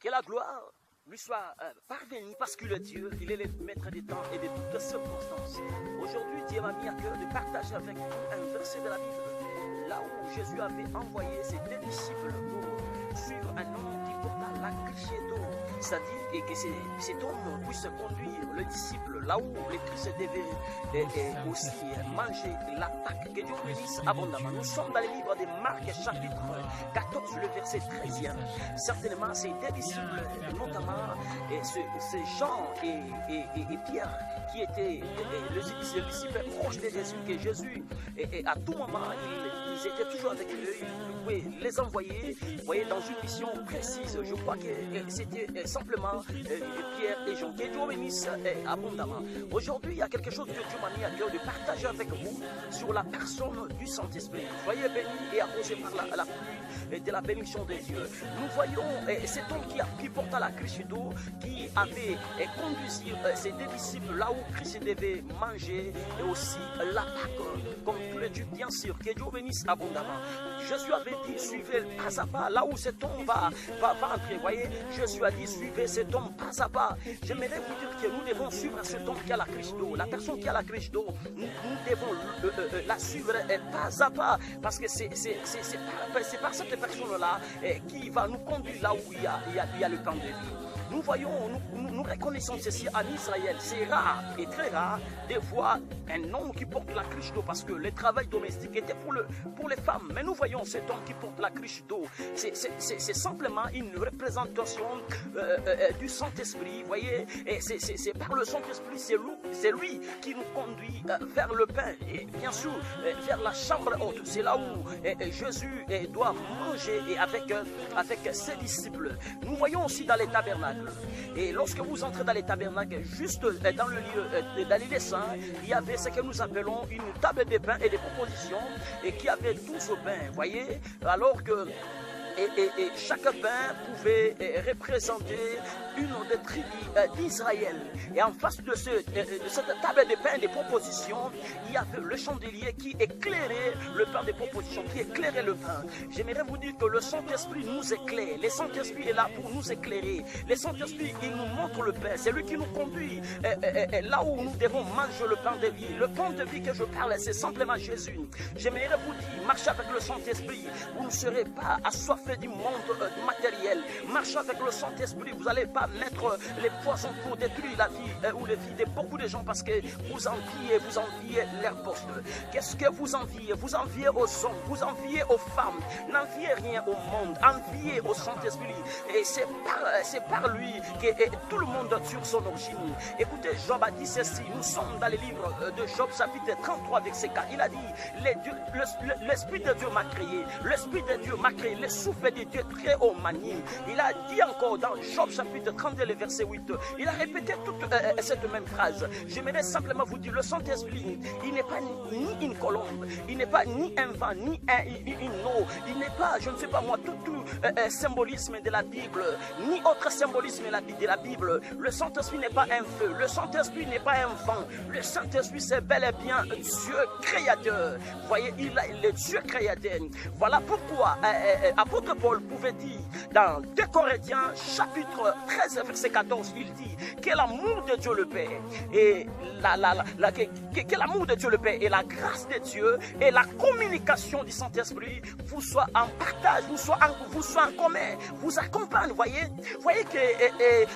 Que la gloire lui soit parvenue parce qu'il est Dieu, il est le maître des temps et de toutes circonstances. Aujourd'hui, Dieu m'a mis à cœur de partager avec vous un verset de la Bible, là où Jésus avait envoyé ses deux disciples pour suivre un homme qui porta la criée d'eau. C'est-à-dire que cet homme puisse conduire le disciple là où le Christ devait aussi manger l'attaque. Que Dieu bénisse abondamment. Nous sommes dans le livre de Marc, chapitre 14, le verset 13e. Certainement, ces deux disciples, notamment ce Jean et Pierre, qui étaient les disciples proches de Jésus, que Jésus, à tout moment, ils étaient toujours avec eux, ils pouvaient les envoyer, vous voyez, dans une mission précise. Je crois que c'était simplement Pierre et Jean. Que Dieu bénisse abondamment. Aujourd'hui, il y a quelque chose que Dieu m'a mis à cœur de partager avec vous sur la personne du Saint-Esprit. Soyez bénis et approchés par la pluie de la bénédiction de Dieu. Nous voyons cet homme qui porta la criée d'eau, qui avait conduit ses deux disciples là où Christ devait manger, et aussi la Pâque, comme tous les dieux, bien sûr. Que Dieu bénisse abondamment. Jésus avait dit, suivez pas à pas, là où cet homme va entrer. Voyez, Jésus a dit, suivez cet homme pas à pas. J'aimerais vous dire que nous devons suivre cet homme qui a la criée d'eau. La personne qui a la criée d'eau, nous devons la suivre pas à pas, parce que c'est par cette personne-là qui va nous conduire là où il y a le temps de vie. Nous voyons, nous reconnaissons ceci en Israël. C'est rare et très rare de voir un homme qui porte la criée d'eau, parce que le travail domestique était pour les femmes. Mais nous voyons cet homme qui porte la criée d'eau. C'est simplement une représentation du Saint-Esprit. Vous voyez, et c'est par le Saint-Esprit, c'est lui qui nous conduit vers le pain et bien sûr vers la chambre haute. C'est là où Jésus doit manger et avec ses disciples. Nous voyons aussi dans les tabernacles. Et lorsque vous entrez dans les tabernacles, juste dans le lieu, dans les saints, il y avait ce que nous appelons une table de pain et de propositions, et qui avait 12 pains, voyez, alors que et chaque pain pouvait représenter une des tribus d'Israël. Et en face de cette table de pain de propositions, il y avait le chandelier qui éclairait le pain de propositions, qui éclairait le pain. J'aimerais vous dire que le Saint-Esprit nous éclaire. Le Saint-Esprit est là pour nous éclairer. Le Saint-Esprit, il nous montre le pain. C'est lui qui nous conduit là où nous devons manger le pain de vie. Le pain de vie que je parle, c'est simplement Jésus. J'aimerais vous dire, marchez avec le Saint-Esprit. Vous ne serez pas assoiffés du monde matériel. Marchez avec le Saint-Esprit. Vous n'allez pas mettre les poisons pour détruire la vie ou les vies de beaucoup de gens, parce que vous enviez leur poste. Qu'est-ce que vous enviez? Vous enviez aux hommes, vous enviez aux femmes. N'enviez rien au monde, enviez au Saint-Esprit. Et c'est par lui que tout le monde tire son origine. Écoutez, Job a dit ceci. Nous sommes dans le livre de Job, chapitre 33, verset 4. Il a dit, l'Esprit de Dieu m'a créé. L'Esprit de Dieu m'a créé. Le souffle de Dieu très haut m'anime. Il a dit encore dans Job, chapitre 32, le verset 8. Il a répété toute cette même phrase. J'aimerais simplement vous dire, le Saint-Esprit, il n'est pas ni une colombe, il n'est pas ni un vent, ni une eau, il n'est pas, je ne sais pas moi, tout symbolisme de la Bible, ni autre symbolisme de la Bible. Le Saint-Esprit n'est pas un feu, le Saint-Esprit n'est pas un vent. Le Saint-Esprit, c'est bel et bien Dieu créateur. Vous voyez, il est le Dieu créateur. Voilà pourquoi apôtre Paul pouvait dire dans 2 Corinthiens chapitre 13 verset 14, il dit que l'amour de Dieu le Père et que l'amour de Dieu le Père et la grâce de Dieu et la communication du Saint-Esprit vous soient en partage, vous soient en commun, vous accompagnent. Voyez que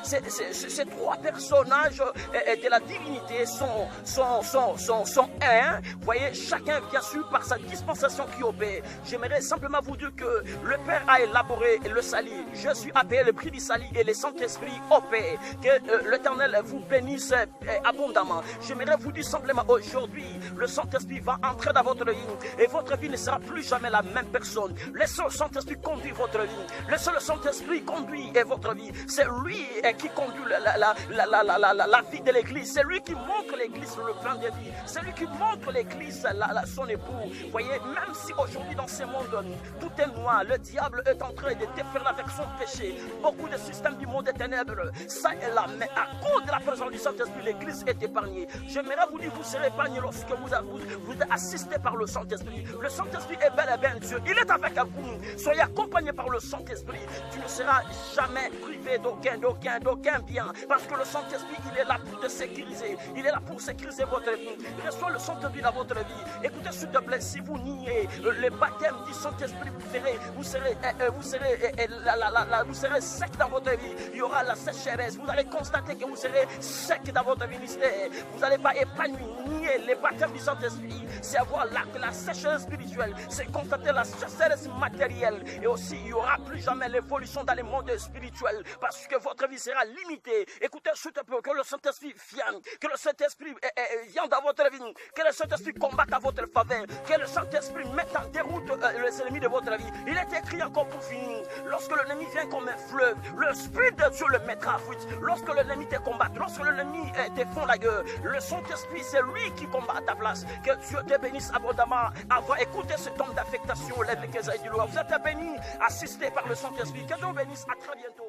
ces trois personnages de la divinité sont un. Voyez, chacun bien sûr par sa dispensation qui opère. J'aimerais simplement vous dire que le Père a élaboré le salut. Jésus a payé le prix du salut et le Saint-Esprit opère. Que l'Éternel vous bénisse abondamment. J'aimerais vous dire simplement aujourd'hui, le Saint-Esprit va entrer dans votre vie et votre vie ne sera plus jamais la même personne. Le seul Saint-Esprit conduit votre vie. Le seul Saint-Esprit conduit votre vie. C'est lui qui conduit la vie de l'Église. C'est lui qui montre l'Église le plan de vie. C'est lui qui montre l'Église son époux. Voyez, même si aujourd'hui dans ce monde tout est noir, le diable diable est en train de déferler avec son péché beaucoup de systèmes du monde des ténèbres, ça et là, mais à cause de la présence du Saint-Esprit, l'Église est épargnée. J'aimerais vous dire, vous serez épargnés lorsque vous êtes assisté par le Saint-Esprit. Le Saint-Esprit est bel et bien Dieu, il est avec vous. Soyez accompagnés par le Saint-Esprit. Tu ne seras jamais privé d'aucun bien, parce que le Saint-Esprit, il est là pour te sécuriser. Il est là pour sécuriser votre vie. Reçois le Saint-Esprit dans votre vie. Écoutez, s'il te plaît, si vous niez le baptême du Saint-Esprit, vous serez sec dans votre vie. Il y aura la sécheresse. Vous allez constater que vous serez sec dans votre ministère. Vous n'allez pas épanoui. Nier le baptême du Saint-Esprit, c'est avoir la sécheresse spirituelle, c'est constater la sécheresse matérielle. Et aussi, il n'y aura plus jamais l'évolution dans le monde spirituel, parce que votre vie sera limitée. Écoutez, s'il te plaît, que le Saint-Esprit vienne, que le Saint-Esprit vienne dans votre vie, que le Saint-Esprit combatte à votre faveur, que le Saint-Esprit mette en déroute les ennemis de votre vie. Il est écrit encore pour finir, lorsque l'ennemi vient comme un fleuve, le Spirit de Dieu le mettra à fuite. Lorsque l'ennemi te combat, lorsque l'ennemi te fond la gueule, le Saint-Esprit, c'est lui qui combat à ta place. Que Dieu te bénisse abondamment. Avoir écouté cet homme d'affectation, lève les du loin. Vous êtes bénis, assistés par le Saint-Esprit. Que Dieu bénisse. À très bientôt.